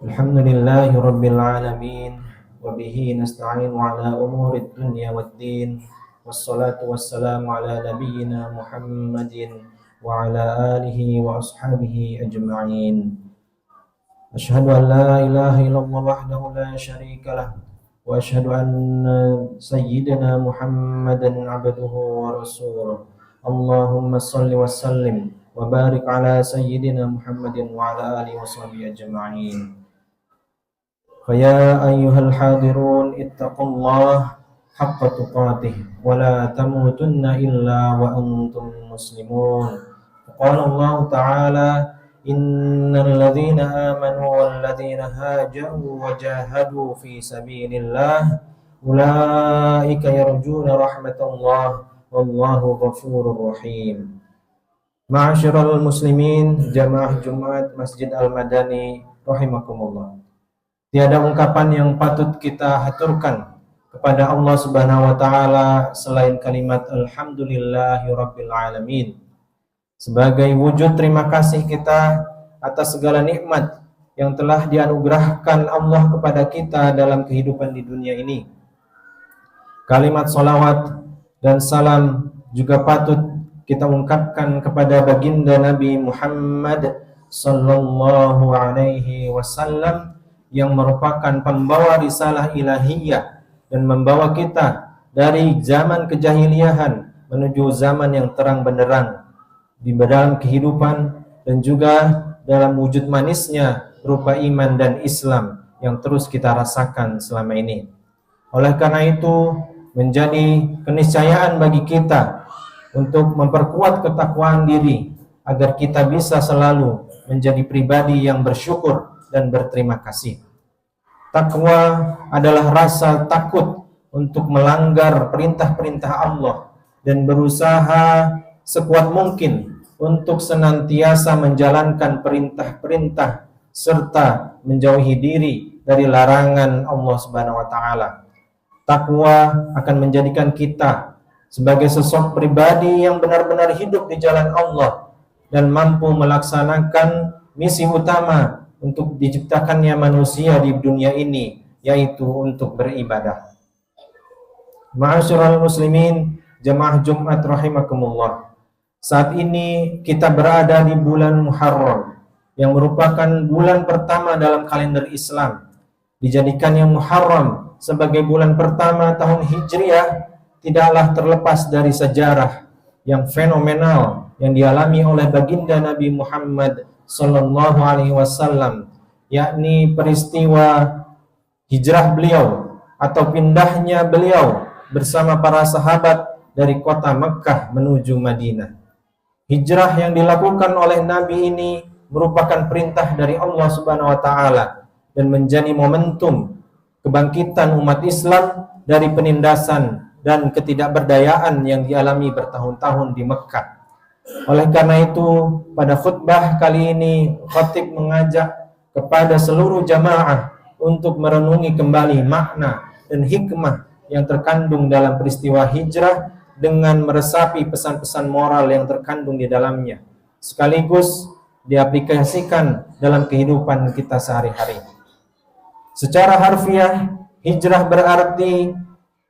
Alhamdulillahi Rabbil Alamin wa bihi nasta'in ala umuri dunya waddin wassalatu wassalamu ala nabiyyina Muhammadin wa ala alihi wa ashabihi ajma'in. Asyhadu an la ilaha illallah wahdahu la syarika lah wa asyhadu anna sayyidina Muhammadan abduhu wa rasuluh. Allahumma salli wa sallim wa barik ala sayyidina Muhammadin wa ala alihi wa sahbihi ajma'in. فيا أيها الحاضرون اتقوا الله حق تقاته ولا تموتن إلا وأنتم مسلمون. قال الله تعالى إن الذين آمنوا والذين هاجروا وجاهدوا في سبيل الله أولئك يرجون رحمة الله والله غفور رحيم. Ma'asyiral muslimin, jamaah Jumat Masjid Al-Madani rahimakumullah. Tiada ungkapan yang patut kita haturkan kepada Allah Subhanahu wa taala selain kalimat alhamdulillahirabbil alamin. Sebagai wujud terima kasih kita atas segala nikmat yang telah dianugerahkan Allah kepada kita dalam kehidupan di dunia ini. Kalimat salawat dan salam juga patut kita ungkapkan kepada baginda Nabi Muhammad sallallahu alaihi wasallam yang merupakan pembawa risalah ilahiyah dan membawa kita dari zaman kejahiliahan menuju zaman yang terang benderang di dalam kehidupan dan juga dalam wujud manisnya berupa iman dan Islam yang terus kita rasakan selama ini. Oleh karena itu menjadi keniscayaan bagi kita untuk memperkuat ketakwaan diri agar kita bisa selalu menjadi pribadi yang bersyukur dan berterima kasih. Takwa adalah rasa takut untuk melanggar perintah-perintah Allah dan berusaha sekuat mungkin untuk senantiasa menjalankan perintah-perintah serta menjauhi diri dari larangan Allah Subhanahu wa taala. Takwa akan menjadikan kita sebagai sosok pribadi yang benar-benar hidup di jalan Allah dan mampu melaksanakan misi utama untuk diciptakannya manusia di dunia ini, yaitu untuk beribadah. Ma'asyiral muslimin, jamaah Jumat rahimakumullah. Saat ini kita berada di bulan Muharram yang merupakan bulan pertama dalam kalender Islam. Dijadikannya Muharram sebagai bulan pertama tahun Hijriah tidaklah terlepas dari sejarah yang fenomenal yang dialami oleh baginda Nabi Muhammad sallallahu alaihi wasallam, yakni peristiwa hijrah beliau atau pindahnya beliau bersama para sahabat dari kota Mekkah menuju Madinah. Hijrah yang dilakukan oleh Nabi ini merupakan perintah dari Allah Subhanahu wa taala dan menjadi momentum kebangkitan umat Islam dari penindasan dan ketidakberdayaan yang dialami bertahun-tahun di Mekkah. Oleh karena itu, pada khutbah kali ini, khatib mengajak kepada seluruh jamaah untuk merenungi kembali makna dan hikmah yang terkandung dalam peristiwa hijrah dengan meresapi pesan-pesan moral yang terkandung di dalamnya, sekaligus diaplikasikan dalam kehidupan kita sehari-hari. Secara harfiah, hijrah berarti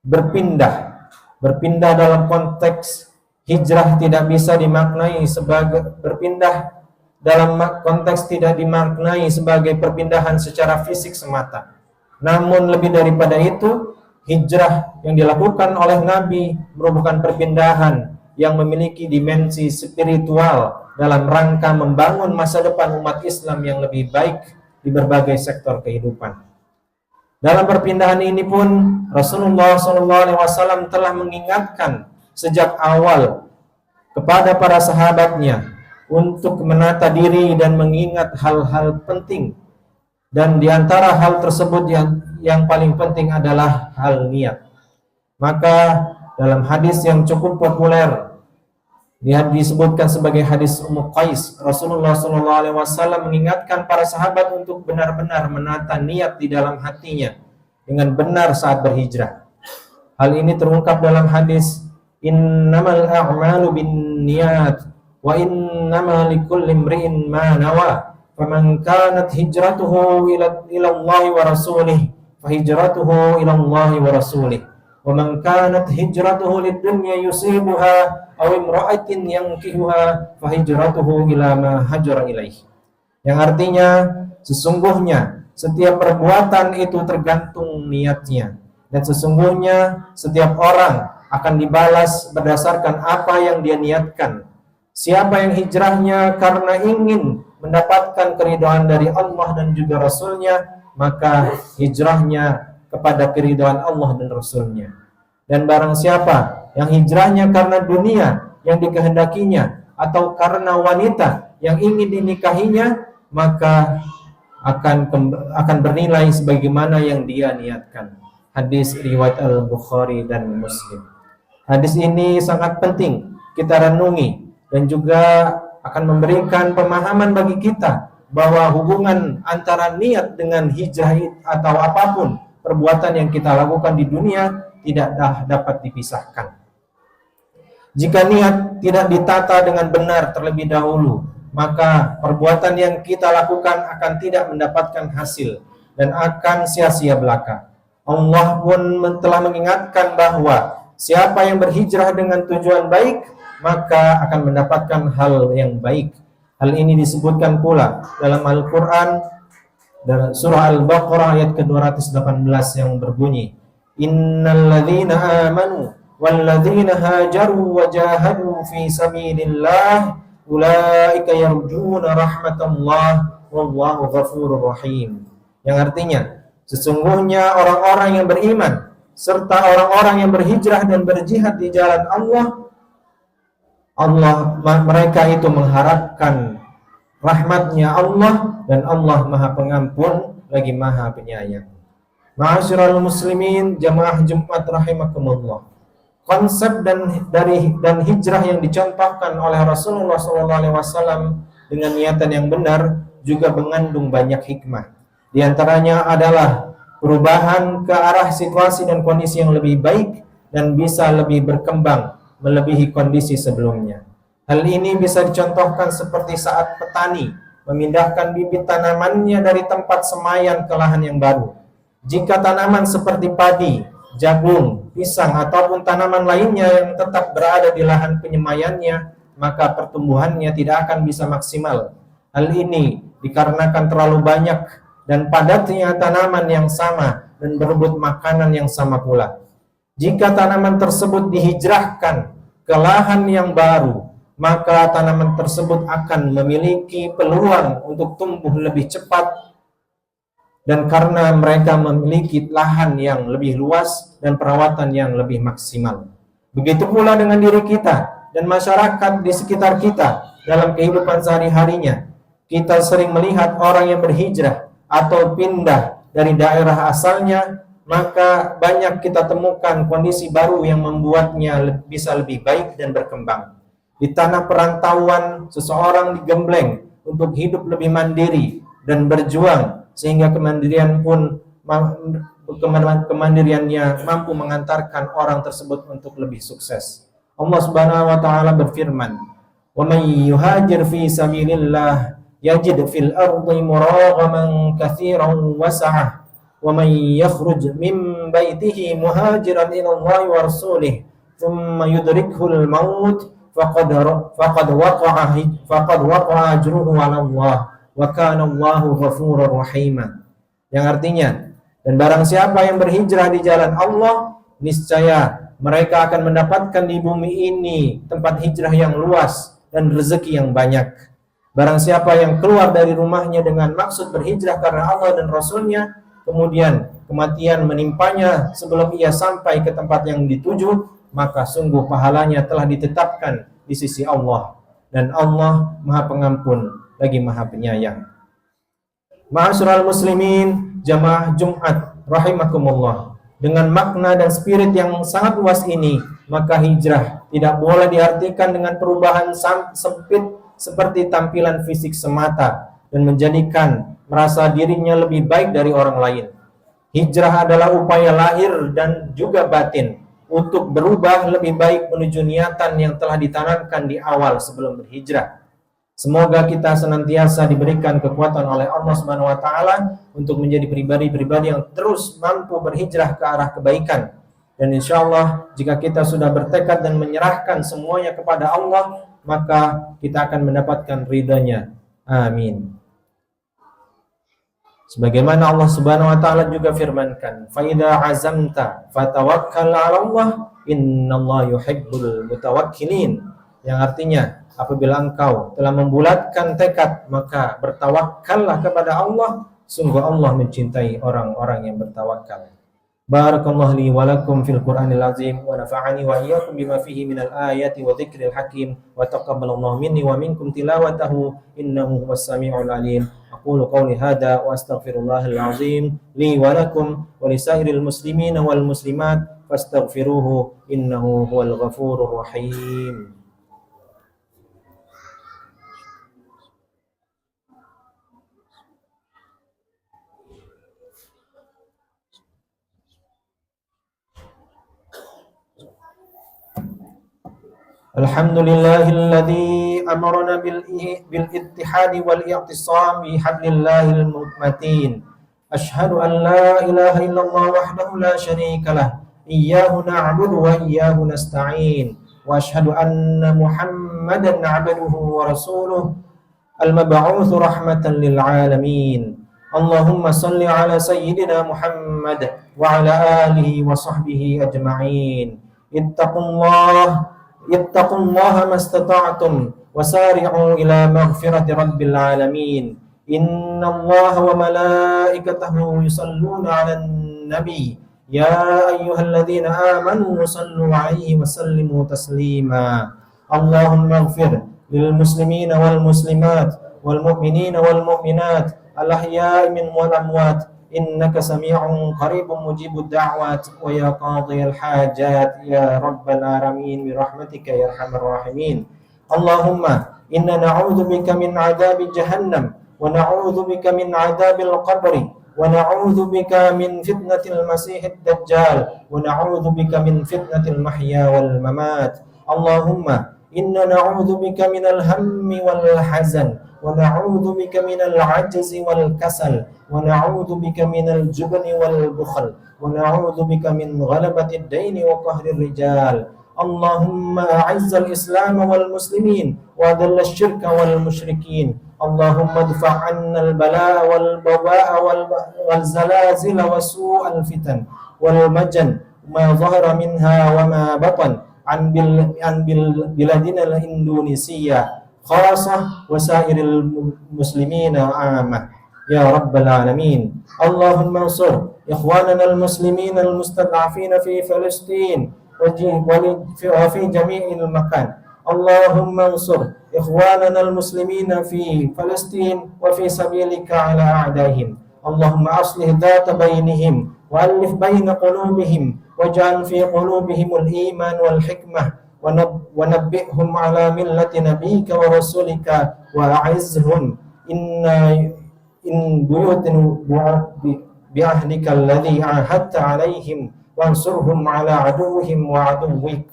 berpindah. Berpindah dalam konteks hijrah tidak bisa dimaknai sebagai berpindah dalam konteks tidak dimaknai sebagai perpindahan secara fisik semata. Namun lebih daripada itu, hijrah yang dilakukan oleh Nabi merupakan perpindahan yang memiliki dimensi spiritual dalam rangka membangun masa depan umat Islam yang lebih baik di berbagai sektor kehidupan. Dalam perpindahan ini pun Rasulullah SAW telah mengingatkan sejak awal kepada para sahabatnya untuk menata diri dan mengingat hal-hal penting, dan di antara hal tersebut yang paling penting adalah hal niat. Maka dalam hadis yang cukup populer disebutkan sebagai hadis Ummu Qais, Rasulullah SAW mengingatkan para sahabat untuk benar-benar menata niat di dalam hatinya dengan benar saat berhijrah. Hal ini terungkap dalam hadis innamal a'malu binniyat wa innama likulli imri'in ma nawa. faman kanat hijratuhu ila Allah wa rasulih fahijratuhu ila Allah wa rasulih wa man kanat hijratuhu lid-dunya yusibuha aw imra'atin yankihuha fahijratuhu ila ma hajara ilaih. Yang artinya sesungguhnya setiap perbuatan itu tergantung niatnya, dan sesungguhnya setiap orang akan dibalas berdasarkan apa yang dia niatkan. Siapa yang hijrahnya karena ingin mendapatkan keridhaan dari Allah dan juga Rasulnya, maka hijrahnya kepada keridhaan Allah dan Rasulnya. Dan barang siapa yang hijrahnya karena dunia yang dikehendakinya atau karena wanita yang ingin dinikahinya, maka akan bernilai sebagaimana yang dia niatkan. Hadis riwayat Al-Bukhari dan Muslim. Hadis ini sangat penting kita renungi dan juga akan memberikan pemahaman bagi kita bahwa hubungan antara niat dengan hijrah atau apapun perbuatan yang kita lakukan di dunia tidak dapat dipisahkan. Jika niat tidak ditata dengan benar terlebih dahulu, maka perbuatan yang kita lakukan akan tidak mendapatkan hasil dan akan sia-sia belaka. Allah pun telah mengingatkan bahwa siapa yang berhijrah dengan tujuan baik, maka akan mendapatkan hal yang baik. Hal ini disebutkan pula dalam Al-Quran dalam surah Al-Baqarah ayat ke-218 yang berbunyi, Innal ladzina amanu wal ladzina hajaru wa jahadu fi sabilillah ulaika yarjuna rahmatallah wallahu ghafurur rahim. Yang artinya sesungguhnya orang-orang yang beriman serta orang-orang yang berhijrah dan berjihad di jalan Allah, mereka itu mengharapkan rahmatnya Allah, dan Allah Maha Pengampun lagi Maha Penyayang. Ma'asyiral muslimin jamaah Jumat rahimakumullah. Konsep dan hijrah yang dicontohkan oleh Rasulullah SAW dengan niatan yang benar juga mengandung banyak hikmah. Di antaranya adalah perubahan ke arah situasi dan kondisi yang lebih baik dan bisa lebih berkembang melebihi kondisi sebelumnya. Hal ini bisa dicontohkan seperti saat petani memindahkan bibit tanamannya dari tempat semaian ke lahan yang baru. Jika tanaman seperti padi, jagung, pisang, ataupun tanaman lainnya yang tetap berada di lahan penyemaiannya, maka pertumbuhannya tidak akan bisa maksimal. Hal ini dikarenakan terlalu banyak dan padatnya tanaman yang sama dan berebut makanan yang sama pula. Jika tanaman tersebut dihijrahkan ke lahan yang baru, maka tanaman tersebut akan memiliki peluang untuk tumbuh lebih cepat, dan karena mereka memiliki lahan yang lebih luas dan perawatan yang lebih maksimal. Begitu pula dengan diri kita dan masyarakat di sekitar kita dalam kehidupan sehari-harinya. Kita sering melihat orang yang berhijrah atau pindah dari daerah asalnya, maka banyak kita temukan kondisi baru yang membuatnya bisa lebih baik dan berkembang. Di tanah perantauan, seseorang digembleng untuk hidup lebih mandiri dan berjuang, sehingga kemandiriannya mampu mengantarkan orang tersebut untuk lebih sukses. Allah Subhanahu wa taala berfirman, "Wa may yuhajir fi sabilillah yajid fil ardi muraghaman katsiran wa sa'ah. وَمَنْ يَخْرُجْ مِنْ بَيْتِهِ مُهَاجِرًا إِلَى اللَّهِ وَرَسُولِهِ ثُمَّ يُدْرِكْهُ الْمَوْتُ فَقَدْ وَقَعَ أَجْرُهُ عَلَى اللَّهِ وَكَانَ اللَّهُ غَفُورًا رَحِيمًا. Yang artinya, dan barang siapa yang berhijrah di jalan Allah, niscaya mereka akan mendapatkan di bumi ini tempat hijrah yang luas dan rezeki yang banyak. Barang siapa yang keluar dari rumahnya dengan maksud berhijrah karena Allah dan Rasulnya, kemudian kematian menimpanya sebelum ia sampai ke tempat yang dituju, maka sungguh pahalanya telah ditetapkan di sisi Allah, dan Allah Maha Pengampun lagi Maha Penyayang. Ma'asyiral muslimin jamaah Jumat rahimakumullah. Dengan makna dan spirit yang sangat luas ini, maka hijrah tidak boleh diartikan dengan perubahan sempit seperti tampilan fisik semata dan menjadikan merasa dirinya lebih baik dari orang lain. Hijrah adalah upaya lahir dan juga batin untuk berubah lebih baik menuju niatan yang telah ditanamkan di awal sebelum berhijrah. Semoga kita senantiasa diberikan kekuatan oleh Allah Subhanahu wa taala untuk menjadi pribadi-pribadi yang terus mampu berhijrah ke arah kebaikan. Dan insya Allah jika kita sudah bertekad dan menyerahkan semuanya kepada Allah, maka kita akan mendapatkan ridha-Nya. Amin. Sebagaimana Allah Subhanahu wa taala juga firmankan, "Fa idza azamta fatawakkal 'ala Allah, innallaha yuhibbul mutawakkilin." Yang artinya, apabila engkau telah membulatkan tekad, maka bertawakallah kepada Allah, sungguh Allah mencintai orang-orang yang bertawakal. Barakallahu li wa lakum fil Qur'anil azim wa nafa'ani wa iyyakum bima fihi minal ayati wa dzikril hakim wa taqabbalallahu minni wa minkum tilawatahu innahu huwas samiul alim. Aqulu qawli hadza wa astaghfirullahal azim li wa lakum wa lisairil muslimina wal muslimat fastaghfiruhu innahu huwal ghafurur rahim. Alhamdulillahilladzi amarna bil ittihadi wal i'tisam bi hablillahil matin. Asyhadu an la ilaha illallah wahdahu la syarika lah. Iyyahu na'budu wa iyyahu nasta'in. Wa asyhadu anna Muhammadan 'abduhu wa rasuluh al-mab'utsu rahmatan lil alamin. Allahumma salli ala sayyidina Muhammad wa ala alihi wa sahbihi ajma'in. Ittaqullaha mastata'tum wasari'u ila maghfirati rabbil alamin. Innallaha wa malaikatahu yusalluna 'alan nabi. Ya ayyuhalladzina amanu sallu 'alaihi wa sallimu taslima. Allahumma ighfir lil muslimina wal muslimat wal mu'minina wal mu'minat al ahya'i minhum wal amwat. Innaka sami'un qaribun mujibud da'wat wa ya qadhiyal hajat ya rabbal alamin bi rahmatika ya arhamar rahimin. Allahumma inna na'udzubika min 'adzabi jahannam wa na'udzubika min 'adzabil qabri wa na'udzubika min fitnatil masiihid dajjal wa na'udzubika min fitnatil mahya wal mamat. Allahumma inna na'udzubika minal hammi wal hazan wa na'udzubika minal 'ajzi wal kasal wa na'udzubika minal jubni wal bukhl wa na'udzubika min ghalabatid daini wa qahrir rijal. Allahumma a'izzal islam wal muslimin wa adhillal syirka wal musyrikin. Allahumma adfa' 'annal balaa wal babaa wal zalazil wa su'al fitan wal majan ma dhahara minha wa ma batan an biladina al Indonesia khasah wa sairil muslimina 'amah ya rabbal alamin. Allahumma ansur ikhwanana al muslimin al mustad'afina fi Palestin wa fi jami'il makan. Allahumma ansur ikhwanana al muslimina fi Palestin wa fi sabilika ala a'daihim. Allahumma aslih dhata bainihim wa alif baina qulubihim waj'al fi qulubihimul iman wal hikmah wa nabbihum ala millati nabiyyika wa rasulika wa a'izhum in buyutin bi ahdika alladhi ahadta alaihim wansurhum ala aduwwihim wa aduwwik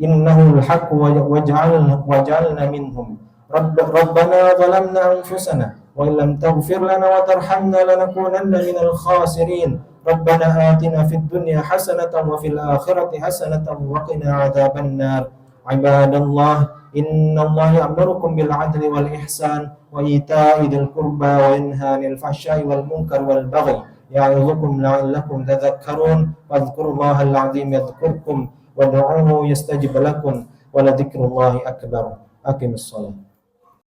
innahu al-haqq waj'alna minhum. Rabbana zalamna anfusana wa illam taghfir lana wa tarhamna lanakunanna minal khasirin. Rabbana atina fid dunya hasanatan wa fil akhirati hasanatan wa qina adzaban nar. Ibadallah, innallaha ya'murukum bil 'adli wal ihsan wa ita'i dzil qurba wa yanha 'anil fahsya'i wal munkar wal baghi ya'idzukum la'allakum tadhakkarun. Wadhkurullahal 'azim yadhkurkum wad'uuhu yastajib lakum wa la dzikrullahi akbar. Aqimus shalah.